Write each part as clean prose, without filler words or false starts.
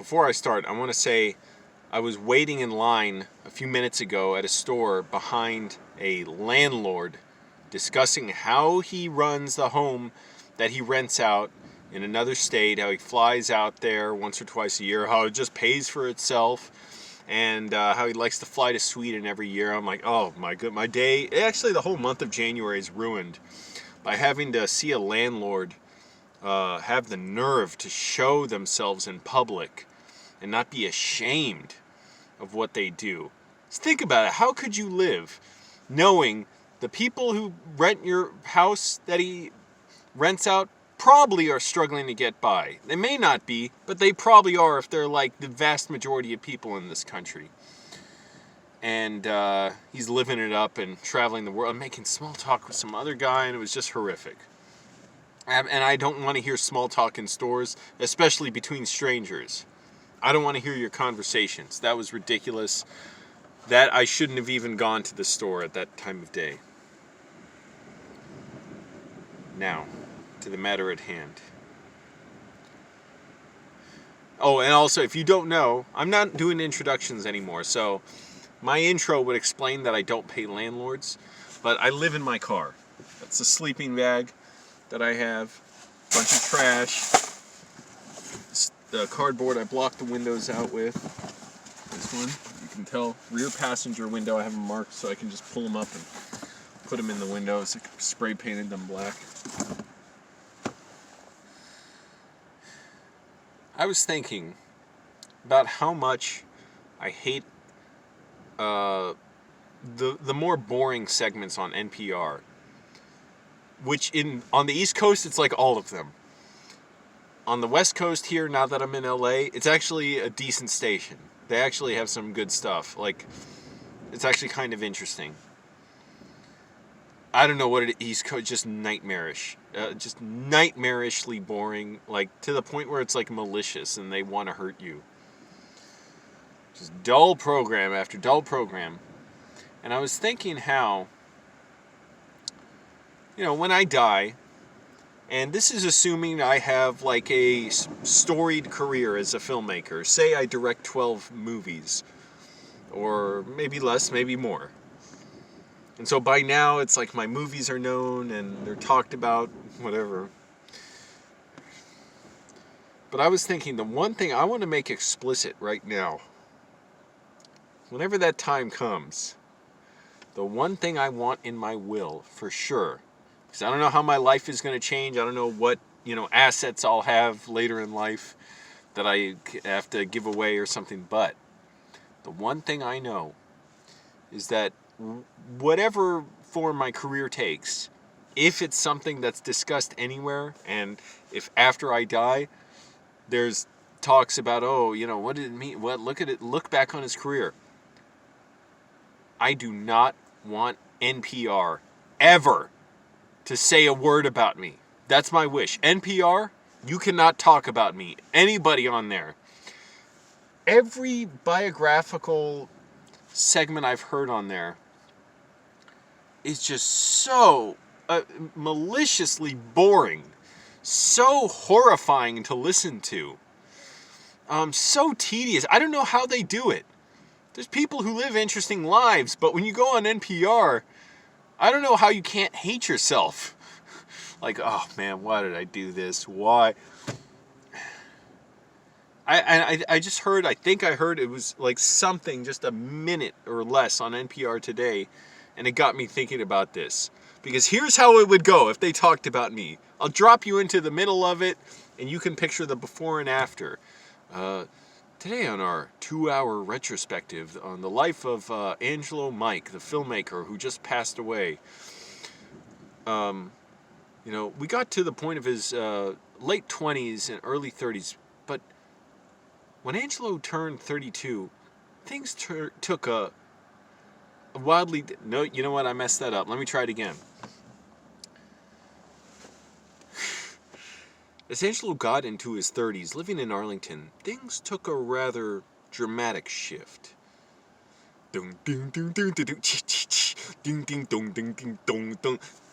before I start, I want to say I was waiting in line a few minutes ago at a store behind a landlord discussing how he runs the home that he rents out in another state, how he flies out there once or twice a year, how it just pays for itself, and how he likes to fly to Sweden every year. I'm like, oh my god, my day, actually the whole month of January is ruined by having to see a landlord have the nerve to show themselves in public and not be ashamed of what they do. Just think about it. How could you live knowing the people who rent your house that he rents out probably are struggling to get by? They may not be, but they probably are if they're like the vast majority of people in this country. And he's living it up and traveling the world and making small talk with some other guy, and it was just horrific. And I don't want to hear small talk in stores, especially between strangers. I don't want to hear your conversations. That was ridiculous. That I shouldn't have even gone to the store at that time of day. Now, to the matter at hand. Oh, and also, if you don't know, I'm not doing introductions anymore, so my intro would explain that I don't pay landlords, but I live in my car. That's a sleeping bag that I have, a bunch of trash, the cardboard I blocked the windows out with. This one, you can tell, rear passenger window, I have them marked so I can just pull them up and put them in the windows. I spray painted them black. I was thinking about how much I hate the more boring segments on NPR. Which on the East Coast, it's like all of them. On the West Coast here, now that I'm in LA, it's actually a decent station. They actually have some good stuff. Like, it's actually kind of interesting. I don't know what it is, East Coast, just nightmarish. Just nightmarishly boring, like to the point where it's like malicious and they want to hurt you. Just dull program after dull program. And I was thinking how, when I die, and this is assuming I have like a storied career as a filmmaker. Say I direct 12 movies, or maybe less, maybe more. And so by now it's like my movies are known and they're talked about, whatever. But I was thinking the one thing I want to make explicit right now, whenever that time comes, the one thing I want in my will, for sure, because I don't know how my life is going to change. I don't know what, assets I'll have later in life that I have to give away or something. But the one thing I know is that whatever form my career takes, if it's something that's discussed anywhere, and if after I die, there's talks about, what did it mean? What, look back on his career. I do not want NPR ever to say a word about me. That's my wish. NPR, you cannot talk about me. Anybody on there. Every biographical segment I've heard on there is just so maliciously boring. So horrifying to listen to. So tedious. I don't know how they do it. There's people who live interesting lives, but when you go on NPR, I don't know how you can't hate yourself. Like, oh man, why did I do this? Why? I just heard, I think I heard it was like something, just a minute or less on NPR today, and it got me thinking about this. Because here's how it would go if they talked about me. I'll drop you into the middle of it, and you can picture the before and after. Today on our 2-hour retrospective on the life of Angelo Mike, the filmmaker who just passed away. We got to the point of his late 20s and early 30s, but when Angelo turned 32, things took a wildly... No, you know what? I messed that up. Let me try it again. As Angelo got into his 30s, living in Arlington, things took a rather dramatic shift.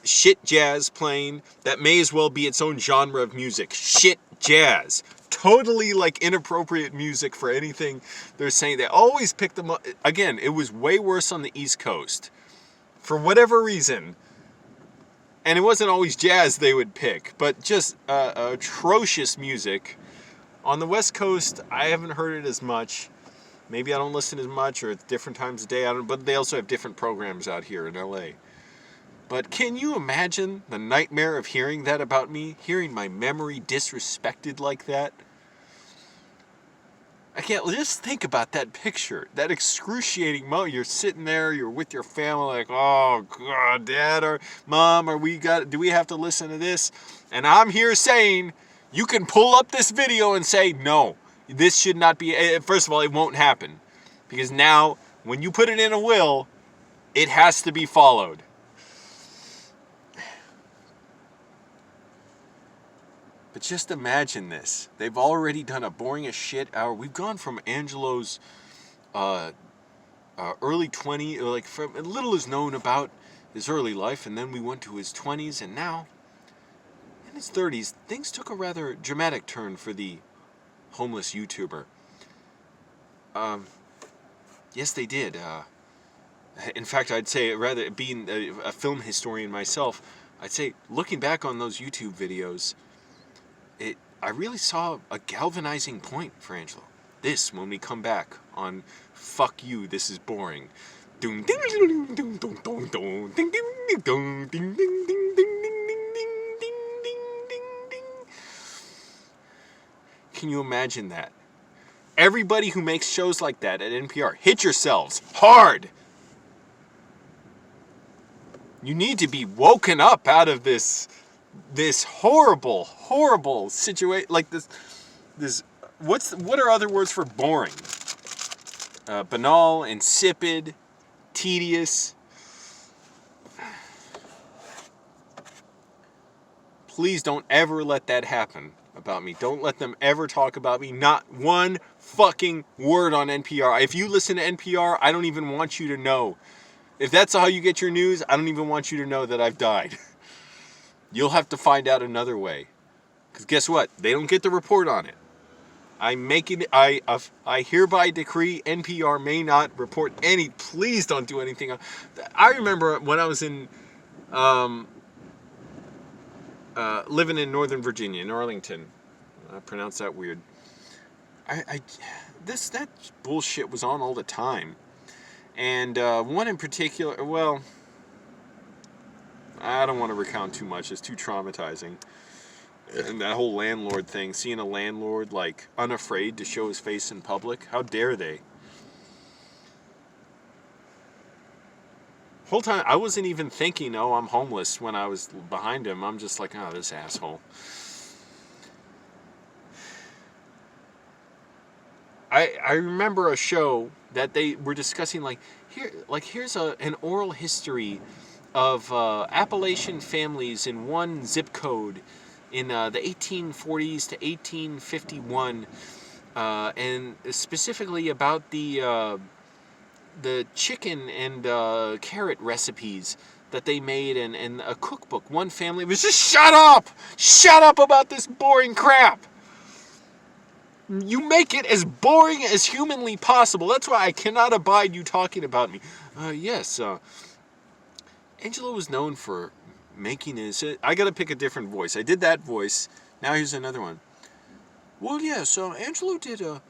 Shit jazz playing that may as well be its own genre of music. Shit jazz. totally like inappropriate music for anything they're saying. They always pick them up. Again, it was way worse on the East Coast for whatever reason. And it wasn't always jazz they would pick, but just atrocious music. On the West Coast, I haven't heard it as much. Maybe I don't listen as much, or it's different times of day. But they also have different programs out here in LA. But can you imagine the nightmare of hearing that about me? Hearing my memory disrespected like that? I can't just think about that picture. That excruciating moment. You're sitting there, you're with your family, like, oh God, Dad or Mom, do we have to listen to this? And I'm here saying, you can pull up this video and say, no, this should not be. First of all, it won't happen. Because now, when you put it in a will, it has to be followed. But just imagine this. They've already done a boring as shit hour. We've gone from Angelo's early 20s, like from little is known about his early life, and then we went to his 20s, and now, in his 30s, things took a rather dramatic turn for the homeless YouTuber. Yes, they did. In fact, I'd say, rather being a film historian myself, I'd say, looking back on those YouTube videos, I really saw a galvanizing point for Angelo. This, when we come back on Fuck You, This Is Boring. Can you imagine that? Everybody who makes shows like that at NPR, hit yourselves hard. You need to be woken up out of this horrible, horrible situation. Like this. What are other words for boring? Banal, insipid, tedious. Please don't ever let that happen about me. Don't let them ever talk about me. Not one fucking word on NPR. If you listen to NPR, I don't even want you to know. If that's how you get your news, I don't even want you to know that I've died. You'll have to find out another way. Because guess what? They don't get the report on it. I hereby decree NPR may not report any. Please don't do anything. I remember when I was in living in Northern Virginia, in Arlington. I pronounce that weird. That bullshit was on all the time. And one in particular, well, I don't want to recount too much. It's too traumatizing. And that whole landlord thing, seeing a landlord, like, unafraid to show his face in public. How dare they? Whole time, I wasn't even thinking, oh, I'm homeless when I was behind him. I'm just like, oh, this asshole. I remember a show that they were discussing, here's an oral history of Appalachian families in one zip code in the 1840s to 1851, and specifically about the chicken and carrot recipes that they made, and a cookbook. One family was just, shut up about this boring crap. You make it as boring as humanly possible. That's why I cannot abide you talking about me. Yes, Angelo was known for making his... I gotta pick a different voice. I did that voice. Now here's another one. Well, yes, Angelo did a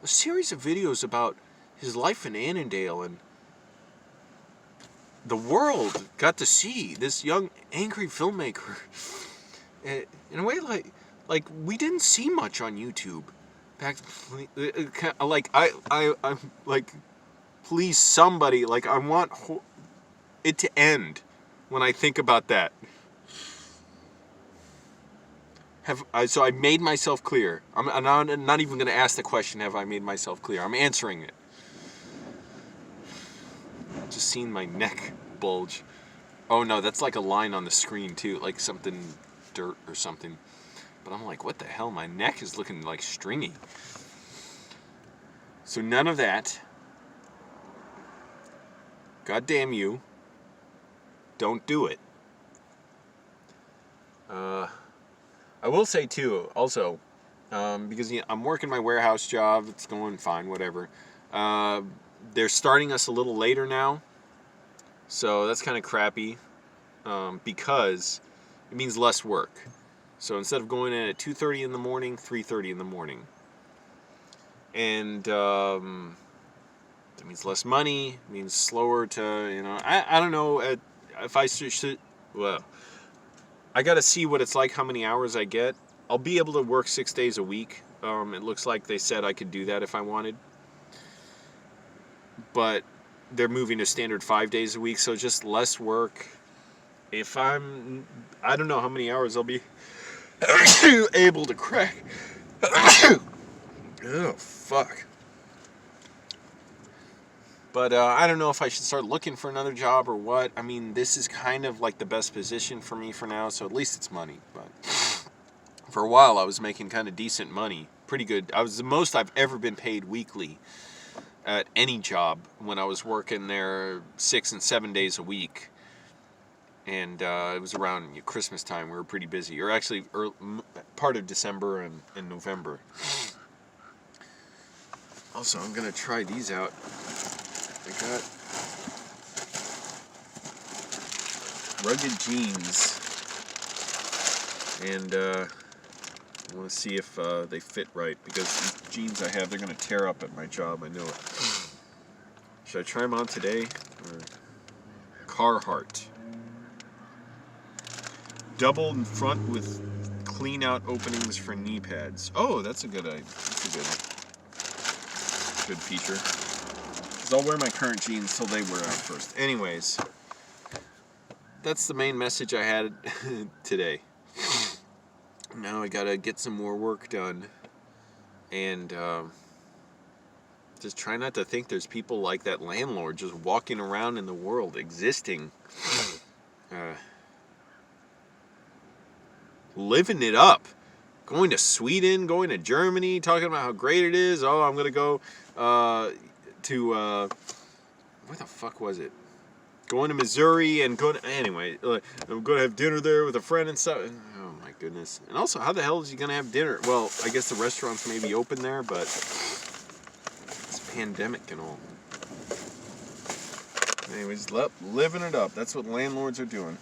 series of videos about his life in Annandale, and the world got to see this young, angry filmmaker. In a way, like we didn't see much on YouTube. Back, I'm like, please, somebody, like, I want it to end when I think about that. So I made myself clear. I'm not even going to ask the question, have I made myself clear? I'm answering it. Just seeing my neck bulge. Oh no, that's like a line on the screen too, like something dirt or something. But I'm like, what the hell? My neck is looking like stringy. So none of that. God damn you. Don't do it. I will say too, also, because I'm working my warehouse job. It's going fine, whatever. They're starting us a little later now, so that's kind of crappy, because it means less work. So instead of going in at 2:30 in the morning, 3:30 in the morning. And that means less money, means slower to, I don't know, if I should, well, I got to see what it's like, how many hours I get. I'll be able to work 6 days a week. It looks like they said I could do that if I wanted. But they're moving to standard 5 days a week, so just less work. I don't know how many hours I'll be able to crack. Oh, fuck. But I don't know if I should start looking for another job or what. I mean, this is kind of like the best position for me for now, so at least it's money. But for a while, I was making kind of decent money. Pretty good. I was the most I've ever been paid weekly at any job when I was working there 6 and 7 days a week. And it was around Christmas time. We were pretty busy. Or actually, part of December and November. Also, I'm going to try these out. I got rugged jeans. And I want to see if they fit right. Because these jeans I have, they're going to tear up at my job. I know it. Should I try them on today? Or Carhartt. Double in front with clean out openings for knee pads. Oh, that's a good idea. That's a good feature. Because I'll wear my current jeans till they wear out first. Anyways, that's the main message I had today. Now I gotta get some more work done. And just try not to think there's people like that landlord just walking around in the world, existing. Living it up, going to Sweden, going to Germany, talking about how great it is. Oh, I'm gonna go to where the fuck was it? Going to Missouri and anyway. I'm gonna have dinner there with a friend and stuff. Oh my goodness! And also, how the hell is he gonna have dinner? Well, I guess the restaurants may be open there, but it's pandemic and all. Anyways, living it up. That's what landlords are doing.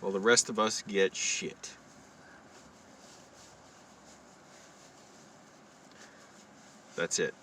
Well, the rest of us get shit. That's it.